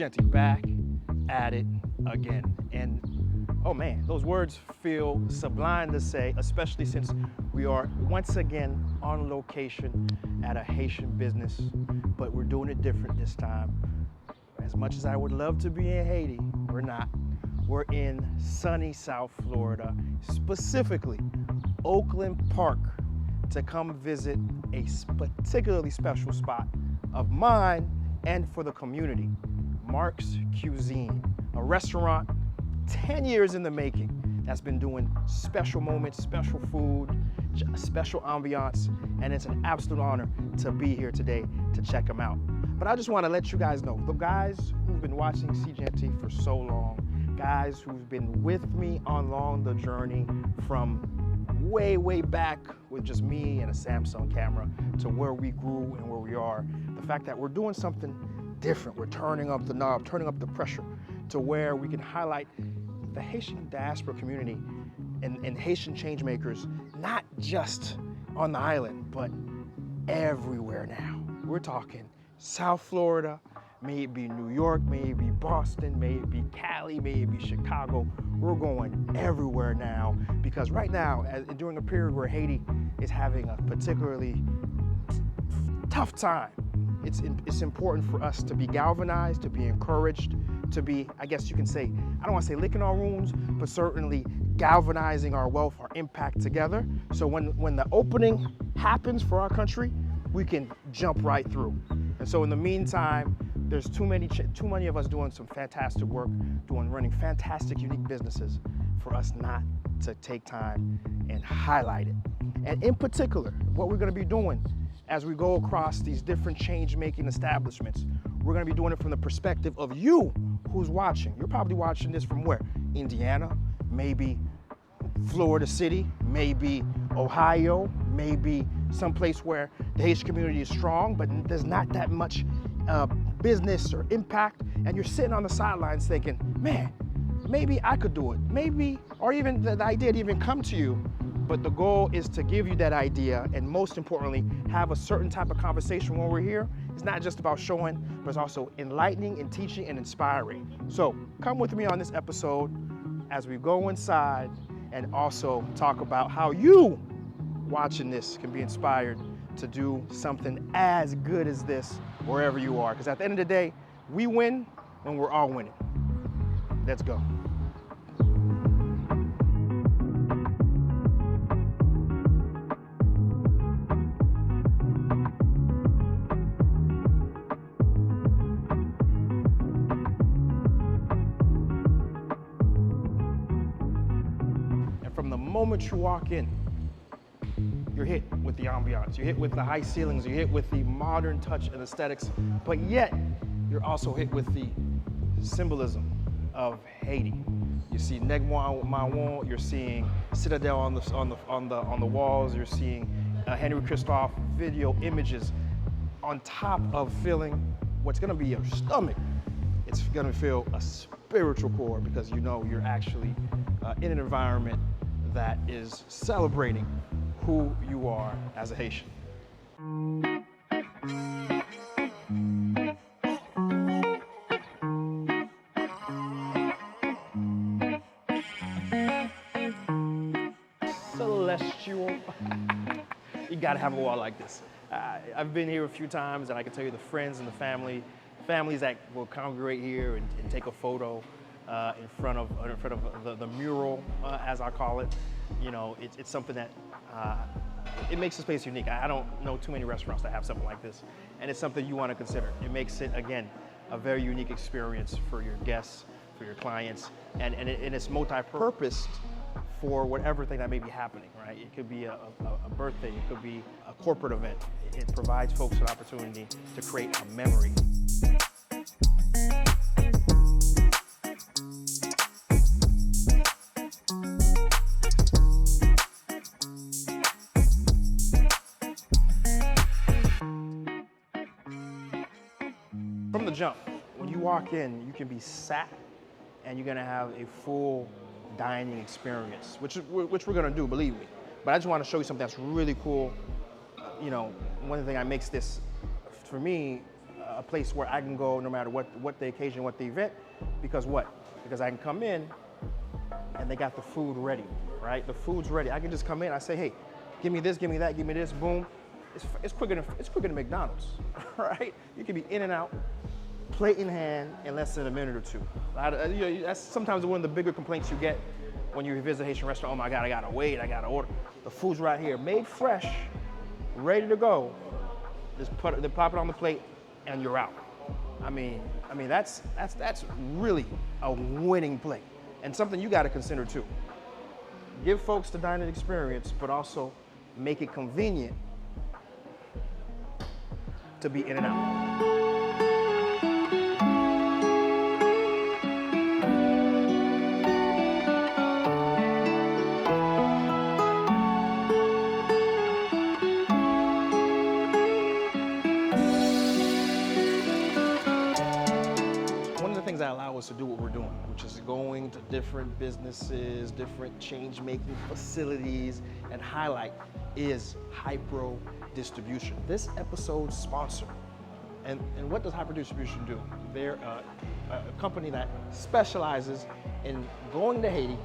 SeeJeanty back at it again. And oh man, those words feel sublime to say, especially since we are once again on location at a Haitian business, but we're doing it different this time. As much as I would love to be in Haiti, we're not. We're in sunny South Florida, specifically Oakland Park, to come visit a particularly special spot of mine and for the community, Marc's Cuisine, a restaurant 10 years in the making that's been doing special moments, special food, special ambiance, and it's an absolute honor to be here today to check them out. But I just want to let you guys know, the guys who've been watching SeeJeanty for so long, guys who've been with me along the journey from way, way back with just me and a Samsung camera to where we grew and where we are, the fact that we're doing something different, we're turning up the knob, turning up the pressure to where we can highlight the Haitian diaspora community and Haitian change makers, not just on the island, but everywhere now. We're talking South Florida, may it be New York, may it be Boston, may it be Cali, may it be Chicago. We're going everywhere now because right now, during a period where Haiti is having a particularly tough time, it's important for us to be galvanized, to be encouraged, to be, I guess you can say, I don't want to say licking our wounds, but certainly galvanizing our wealth, our impact together. So when the opening happens for our country, we can jump right through. And so in the meantime, there's too many of us doing some fantastic work, running fantastic, unique businesses for us not to take time and highlight it. And in particular, what we're going to be doing as we go across these different change-making establishments, we're going to be doing it from the perspective of you who's watching. You're probably watching this from where? Indiana, maybe Florida City, maybe Ohio, maybe someplace where the Haitian community is strong, but there's not that much business or impact, and you're sitting on the sidelines thinking, man, maybe I could do it. Maybe, or even the idea didn't even come to you, but the goal is to give you that idea, and most importantly, have a certain type of conversation when we're here. It's not just about showing, but it's also enlightening and teaching and inspiring. So come with me on this episode as we go inside and also talk about how you watching this can be inspired to do something as good as this wherever you are. Because at the end of the day, we win when we're all winning. Let's go. And from the moment you walk in, you're hit with the ambiance, you're hit with the high ceilings, you're hit with the modern touch and aesthetics, but yet you're also hit with the symbolism of Haiti. You see Negmois, you're seeing Citadel on the walls, you're seeing Henry Christophe video images on top of feeling what's gonna be your stomach. It's gonna feel a spiritual core because you know you're actually in an environment that is celebrating who you are as a Haitian. Celestial. You gotta have a wall like this. I've been here a few times and I can tell you the friends and the families that will congregate here and take a photo in front of the mural, as I call it. You know, it's something that it makes the space unique. I don't know too many restaurants that have something like this, and it's something you want to consider. It makes it, again, a very unique experience for your guests, for your clients, and it's multi-purposed for whatever thing that may be happening, right? It could be a birthday, it could be a corporate event. It provides folks an opportunity to create a memory. From the jump, when you walk in, you can be sat and you're gonna have a full dining experience, which we're gonna do, believe me. But I just wanna show you something that's really cool. You know, one thing that makes this, for me, a place where I can go no matter what the occasion, what the event, because what? Because I can come in and they got the food ready, right? The food's ready. I can just come in, I say, hey, give me this, give me that, give me this, boom. It's quicker than McDonald's, right? You can be in and out, plate in hand in less than a minute or two. That's sometimes one of the bigger complaints you get when you visit a Haitian restaurant. Oh my God, I gotta wait, I gotta order. The food's right here, made fresh, ready to go. Just pop it on the plate and you're out. I mean that's really a winning plate, and something you gotta consider too. Give folks the dining experience, but also make it convenient to be in and out. One of the things that allow us to do what we're doing, which is going to different businesses, different change-making facilities, and highlight is Hypro Distribution. This episode's sponsor. And what does Hypro Distribution do? They're a company that specializes in going to Haiti,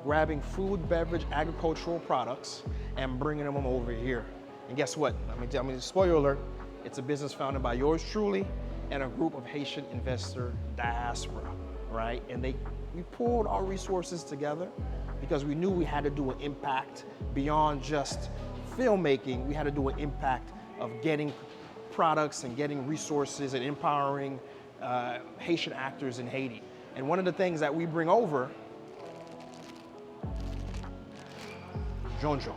grabbing food, beverage, agricultural products, and bringing them over here. And guess what? I mean, spoiler alert, it's a business founded by yours truly and a group of Haitian investor diaspora, right? And we pulled our resources together because we knew we had to do an impact beyond just filmmaking. We had to do an impact of getting products and getting resources and empowering Haitian actors in Haiti. And one of the things that we bring over, jonjon.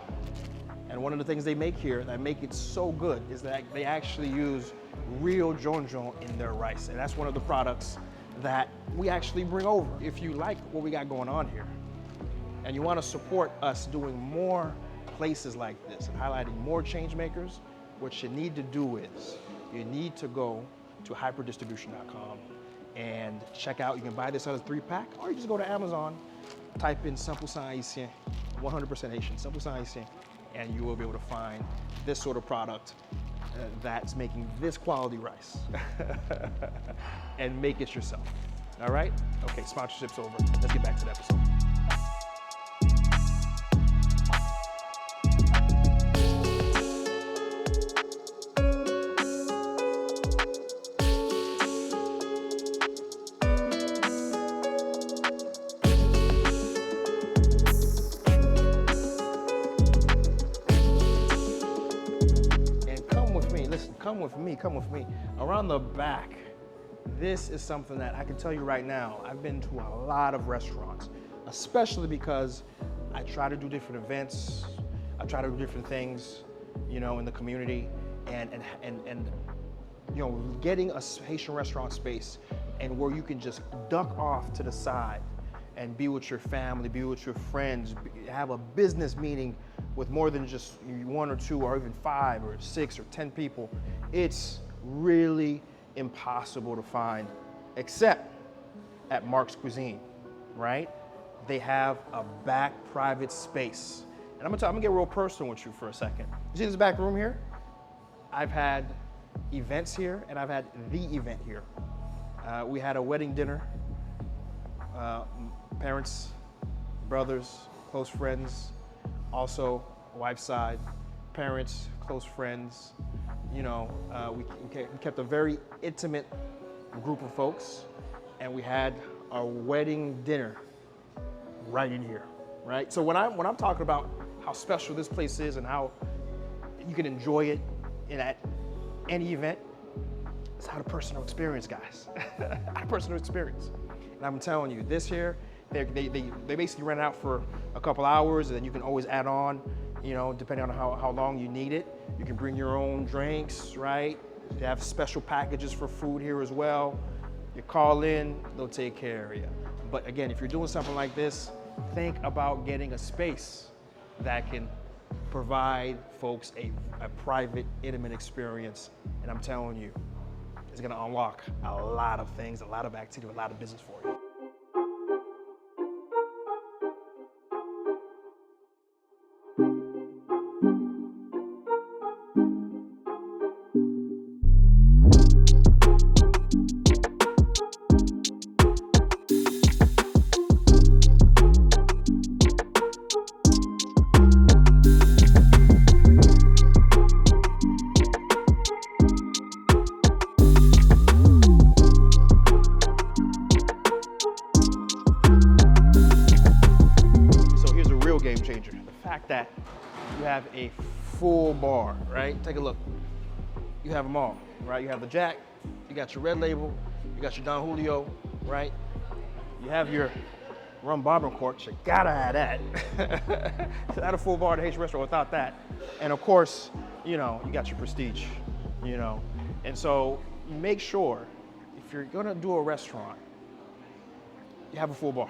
And one of the things they make here that make it so good is that they actually use real jonjon in their rice. And that's one of the products that we actually bring over. If you like what we got going on here and you want to support us doing more places like this and highlighting more change makers, what you need to do is you need to go to hyperdistribution.com and check out. You can buy this on a 3-pack, or you just go to Amazon, type in 100% Haitian, 100% Haitian, and you will be able to find this sort of product that's making this quality rice and make it yourself. All right? Okay, sponsorship's over. Let's get back to the episode. Come with me. Around the back, this is something that I can tell you right now, I've been to a lot of restaurants, especially because I try to do different events, I try to do different things, you know, in the community, and you know, getting a Haitian restaurant space and where you can just duck off to the side and be with your family, be with your friends, have a business meeting with more than just 1 or 2 or even 5 or 6 or 10 people. It's really impossible to find, except at Marc's Cuisine, right? They have a back private space. And I'm gonna get real personal with you for a second. You see this back room here? I've had events here, and I've had the event here. We had a wedding dinner, parents, brothers, close friends, also wife's side, parents, close friends. You know, we kept a very intimate group of folks, and we had our wedding dinner right in here, right? So when I'm talking about how special this place is and how you can enjoy it at any event, it's out of personal experience, guys. Out of personal experience. And I'm telling you, this here, they basically rent out for a couple hours, and then you can always add on, you know, depending on how long you need it. You can bring your own drinks, right? They have special packages for food here as well. You call in, they'll take care of you. But again, if you're doing something like this, think about getting a space that can provide folks a private, intimate experience. And I'm telling you, it's gonna unlock a lot of things, a lot of activity, a lot of business for you. fact that you have a full bar, right? Take a look. You have them all, right? You have the Jack, you got your Red Label, you got your Don Julio, right? You have your rum bourbon corks, you gotta have that. Not a full bar at a Haitian restaurant without that. And of course, you know, you got your Prestige, you know. And so make sure, if you're gonna do a restaurant, you have a full bar.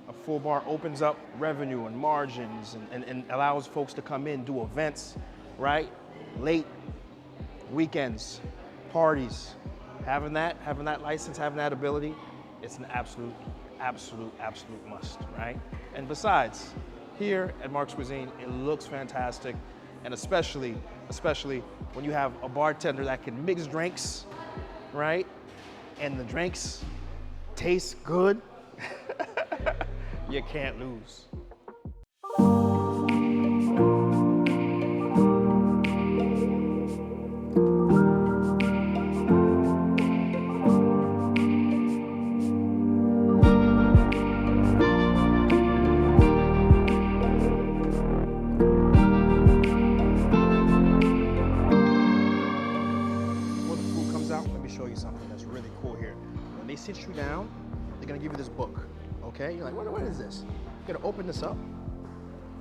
A full bar opens up revenue and margins and allows folks to come in, do events, right? Late, weekends, parties. Having that license, having that ability, it's an absolute must, right? And besides, here at Marc's Cuisine, it looks fantastic. And especially when you have a bartender that can mix drinks, right? And the drinks taste good, you can't lose. Sit you down, they're gonna give you this book, okay? You're like, what is this? You're gonna open this up,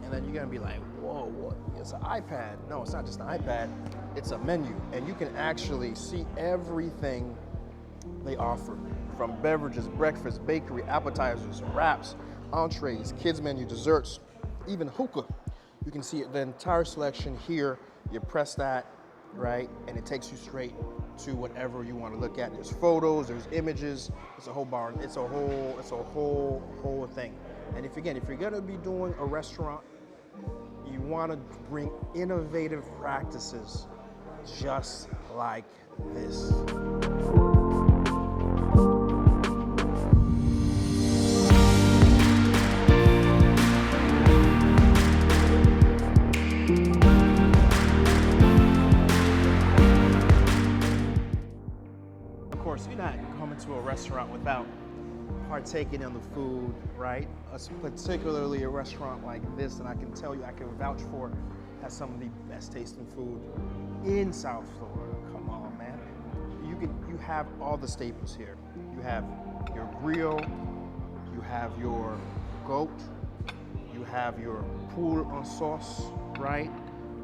and then you're gonna be like, whoa, what? It's an iPad. No, it's not just an iPad, it's a menu, and you can actually see everything they offer, from beverages, breakfast, bakery, appetizers, wraps, entrees, kids menu, desserts, even hookah. You can see the entire selection here. You press that, right? And it takes you straight to whatever you want to look at. There's photos, there's images, it's a whole bar, it's a whole thing. And if you're gonna be doing a restaurant, you want to bring innovative practices just like this. You're not coming to a restaurant without partaking in the food, right? Particularly a restaurant like this, and I can tell you, I can vouch for, has some of the best tasting food in South Florida. Come on, man. You have all the staples here. You have your grill, you have your goat, you have your poule en sauce, right?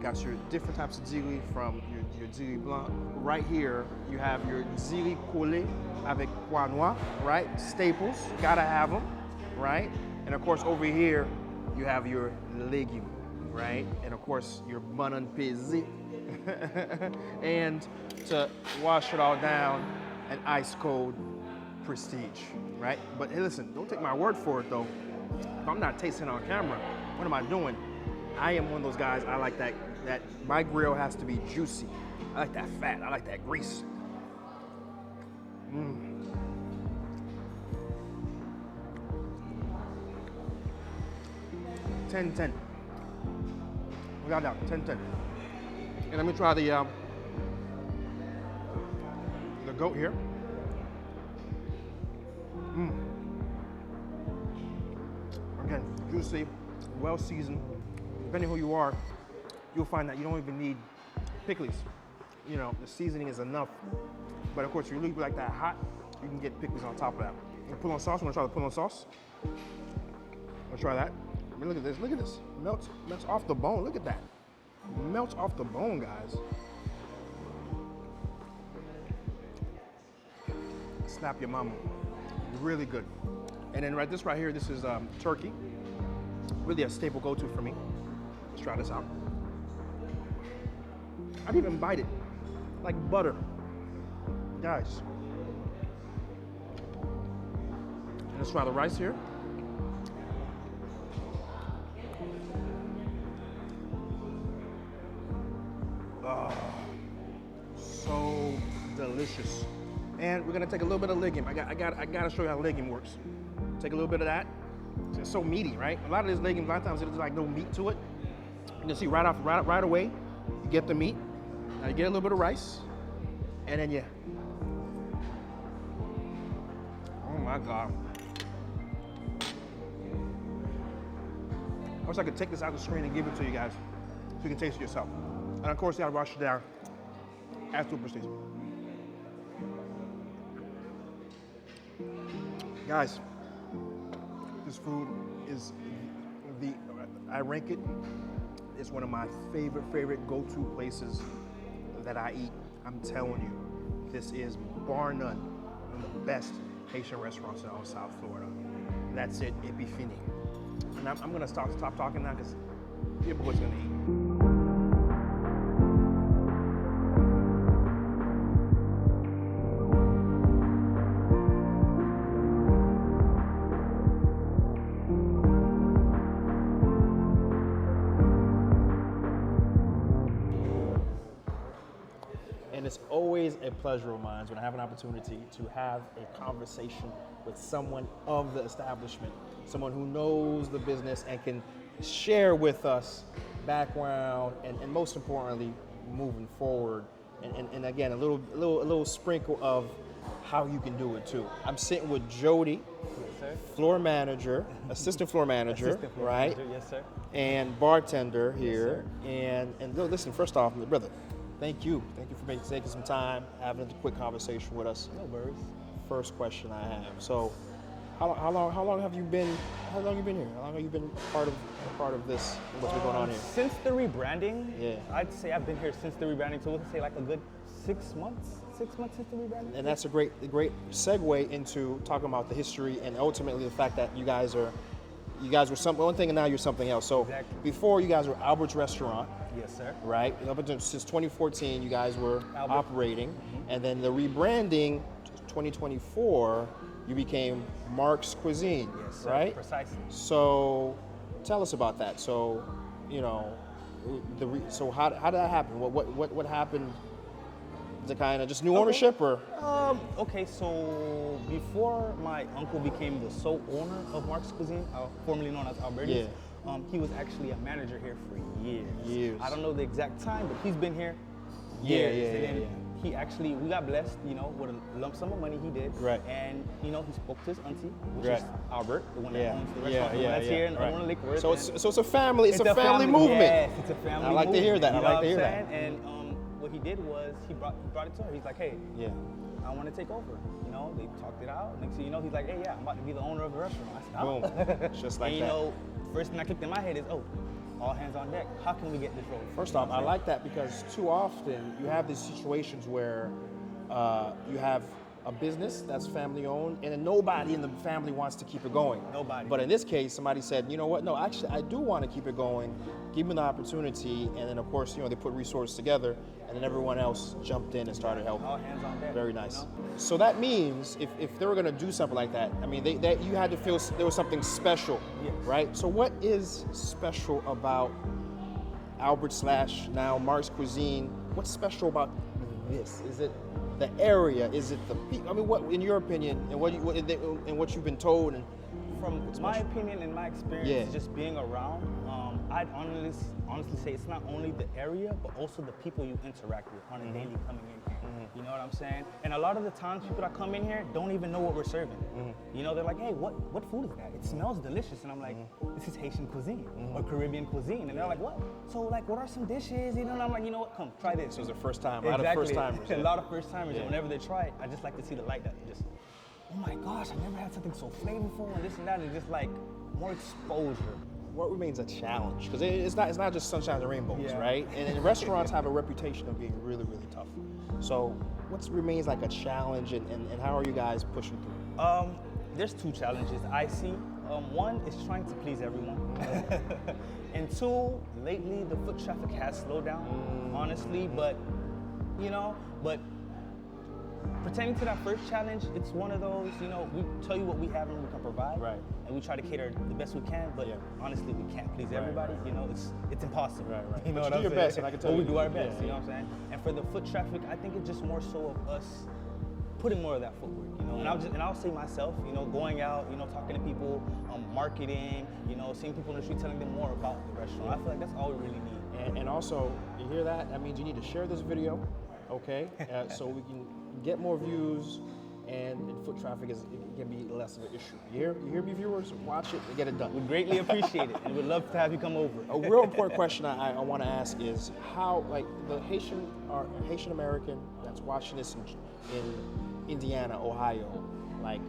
Got your different types of zili, from your zili blanc. Right here, you have your zili collé avec pois noir, right? Staples, gotta have them, right? And of course, over here, you have your legume, right? And of course, your banan pezi. And to wash it all down, an ice cold Prestige, right? But hey, listen, don't take my word for it though. If I'm not tasting on camera, what am I doing? I am one of those guys, I like that my grill has to be juicy. I like that fat, I like that grease. 10-10. Without doubt, 10-10. And let me try the goat here. Again, juicy, well seasoned. Depending who you are, you'll find that you don't even need pickles. You know, the seasoning is enough. But of course, if you leave it like that hot, you can get pickles on top of that. And pull on sauce, wanna try the pull on sauce? Let's try that. I mean, look at this, melts off the bone, look at that. Melts off the bone, guys. Snap your mama, really good. And then this right here, this is turkey. Really a staple go-to for me. Let's try this out. I'd even bite it, like butter. Guys. And let's try the rice here. Oh, so delicious. And we're gonna take a little bit of legume. I gotta show you how legume works. Take a little bit of that. It's so meaty, right? A lot of these legumes, a lot of times there's like no meat to it. You can see right away, you get the meat. Now you get a little bit of rice, and then oh my God. wish I could take this out of the screen and give it to you guys so you can taste it yourself. And of course, you gotta wash it down as to proceed. Guys, this food is I rank it, it's one of my favorite go-to places that I eat. I'm telling you, this is bar none one of the best Haitian restaurants in all South Florida. That's it, it be fini. And I'm gonna stop talking now because your boy's gonna eat. And it's always a pleasure of mine when I have an opportunity to have a conversation with someone of the establishment, someone who knows the business and can share with us background and most importantly, moving forward. And again, a little sprinkle of how you can do it too. I'm sitting with Jody, floor manager, assistant floor manager, right? Manager, yes, sir. And bartender here. Yes, and listen, first off, brother, thank you for taking some time, having a quick conversation with us. No worries. First question I have. So, how long have you been? How long have you been here? How long have you been part of this? What's been going on here? Since the rebranding, Yeah. I'd say I've been here since the rebranding. So we can say like a good 6 months. 6 months since the rebranding. And that's a great segue into talking about the history and ultimately the fact that you guys were one thing and now you're something else. So Exactly. Before you guys were Albert's Restaurant. Yes, sir. Right? Up until since 2014, you guys were Albert. operating, and then the rebranding, 2024, you became Marc's Cuisine, Yes, sir. right? Precisely. So, tell us about that. So, you know, so how did that happen? What happened? Is it kind of just new ownership or? Okay, so before my uncle became the sole owner of Marc's Cuisine, formerly known as Alberti's, he was actually a manager here for years. I don't know the exact time, but he's been here years. And then he actually, we got blessed, you know, with a lump sum of money he did. Right. And, you know, he spoke to his auntie, which Right. is Albert, the one that owns the restaurant, the one yeah, that's here and right. owner liquor. So it's a family, it's a family movement. Yes, it's a family movement. I like to hear that. You I know like what to hear I'm that. saying? And what he did was he brought it to her. He's like, hey, I want to take over. You know, they talked it out. Next thing you know, he's like, hey, I'm about to be the owner of the restaurant. I said, oh. Boom. Just like and, that. you know, first thing that clicked in my head is, all hands on deck. How can we get this rolling? First off, I like that because too often you have these situations where you have a business that's family owned and then nobody in the family wants to keep it going. Nobody. But in this case, somebody said, you know what, no, actually I do want to keep it going, give me the opportunity, and then of course, you know, they put resources together and then everyone else jumped in and started helping. All hands on deck. Very nice. You know? So that means if they were going to do something like that, I mean, you had to feel there was something special, Yes. right? So what is special about Albert / now Marc's Cuisine? What's special about this? Is it the area? Is it the people? I mean, what, in your opinion, and what you've been told, and from my opinion and my experience, Yeah. just being around, I'd honestly say it's not only the area, but also the people you interact with on a daily coming in here. You know what I'm saying? And a lot of the times, people that come in here don't even know what we're serving. You know, they're like, hey, what food is that? It smells delicious. And I'm like, this is Haitian cuisine or Caribbean cuisine. And they're like, what? So like, what are some dishes? You know, and I'm like, you know what? Come, try this. So it's the first time. Exactly. A lot of first timers. A lot of first timers. And whenever they try it, I just like to see the light that just, oh my gosh, I never had something so flavorful and this and that. It's just like more exposure. What remains a challenge? Because it's not just sunshine and rainbows, Yeah. right? And restaurants have a reputation of being really, really tough. So what remains like a challenge, and how are you guys pushing through? There's two challenges I see. One is trying to please everyone. And two, lately the foot traffic has slowed down, honestly, but pertaining to that first challenge, it's one of those, you know, we tell you what we have and we can provide. Right. And we try to cater the best we can, but honestly, we can't please everybody. You know, it's impossible. Right. You know But what you do I'm your best, saying? and I can tell But you. we do our best, Yeah, you know what I'm saying? And for the foot traffic, I think it's just more so of us putting more of that footwork, you know. And I'll say myself, you know, going out, you know, talking to people, marketing, you know, seeing people in the street, telling them more about the restaurant. I feel like that's all we really need. And also, you hear that? That means you need to share this video, okay? So we can get more views and foot traffic it can be less of an issue. You hear me, viewers? Watch it and get it done. We greatly appreciate it, and we'd love to have you come over. A real important question I want to ask is how, like, the Haitian American that's watching this in Indiana, Ohio, like,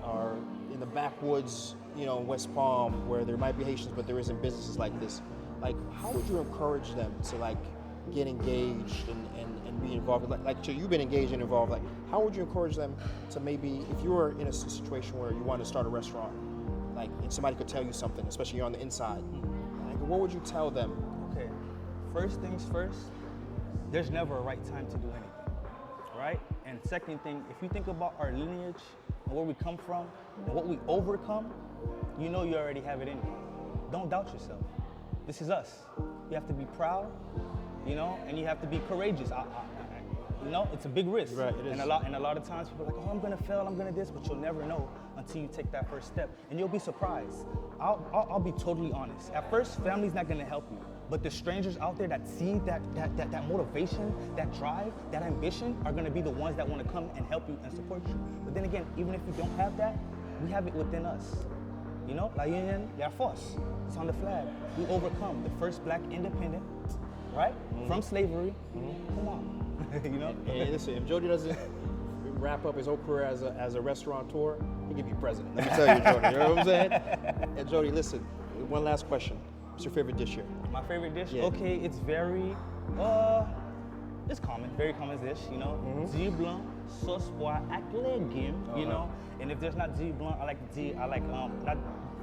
are in the backwoods, you know, in West Palm, where there might be Haitians, but there isn't businesses like this. Like, how would you encourage them to, like, get engaged and be involved? Like, so you've been engaged and involved. Like, how would you encourage them to maybe, if you were in a situation where you want to start a restaurant, like, and somebody could tell you something, especially you're on the inside, like, what would you tell them? Okay, first things first, there's never a right time to do anything, right? And second thing, if you think about our lineage and where we come from and what we overcome, you know you already have it in you. Don't doubt yourself. This is us. You have to be proud, you know, and you have to be courageous. You know, it's a big risk. Right, it is. And a lot of times people are like, oh, I'm gonna fail, I'm gonna this, but you'll never know until you take that first step, and you'll be surprised. I'll be totally honest. At first, family's not gonna help you, but the strangers out there that see that motivation, that drive, that ambition are gonna be the ones that wanna come and help you and support you. But then again, even if you don't have that, we have it within us. You know, La Union, la force. It's on the flag. We overcome the first black independent, right? From slavery. Come on. You know? Hey, listen, if Jody doesn't wrap up his whole career as a restaurateur, he can be president. Let me tell you, Jody. You know what I'm saying? And Jody, listen, one last question. What's your favorite dish here? My favorite dish? Yeah. Okay, it's very, it's common, very common dish, you know? Riz blanc, sauce pois avec légumes, you know? And if there's not riz blanc, I like not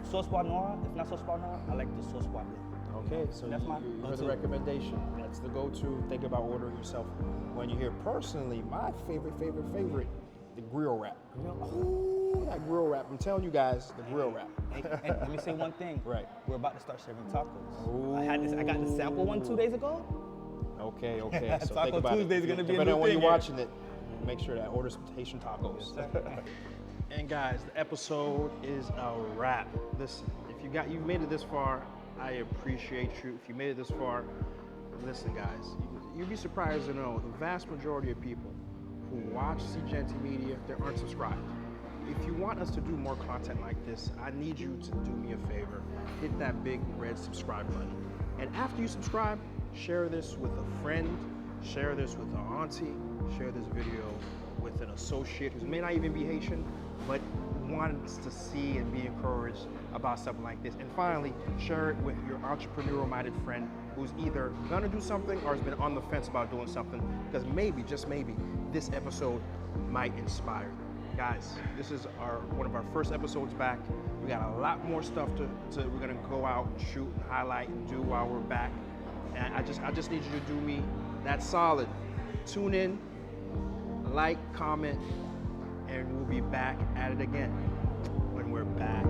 sauce pois noir. If not sauce pois noir, I like the sauce pois blanc. Okay, so That's my you heard the go-to. recommendation. That's the go-to. Think about ordering yourself. When you hear personally, my favorite, the grill wrap. Ooh, that grill wrap. I'm telling you guys, the grill wrap. And let me say one thing. Right. We're about to start serving tacos. Ooh. I got the sample one 2 days ago. Okay. So Taco think about Tuesday's it. gonna be a Depending new on when thing you're here. watching it, make sure that order some Haitian tacos. Yes, sir. And guys, the episode is a wrap. Listen, if you've made it this far, I appreciate you. If you made it this far, listen, guys, you'd be surprised to know the vast majority of people who watch SeeJeanty Media, they aren't subscribed. If you want us to do more content like this, I need you to do me a favor. Hit that big red subscribe button. And after you subscribe, share this with a friend, share this with an auntie, share this video with an associate who may not even be Haitian, but wants to see and be encouraged about something like this. And finally, share it with your entrepreneurial-minded friend who's either gonna do something or has been on the fence about doing something, because maybe, just maybe, this episode might inspire you. Guys, this is one of our first episodes back. We got a lot more stuff we're gonna go out and shoot and highlight and do while we're back. And I just need you to do me that solid. Tune in, like, comment, and we'll be back at it again when we're back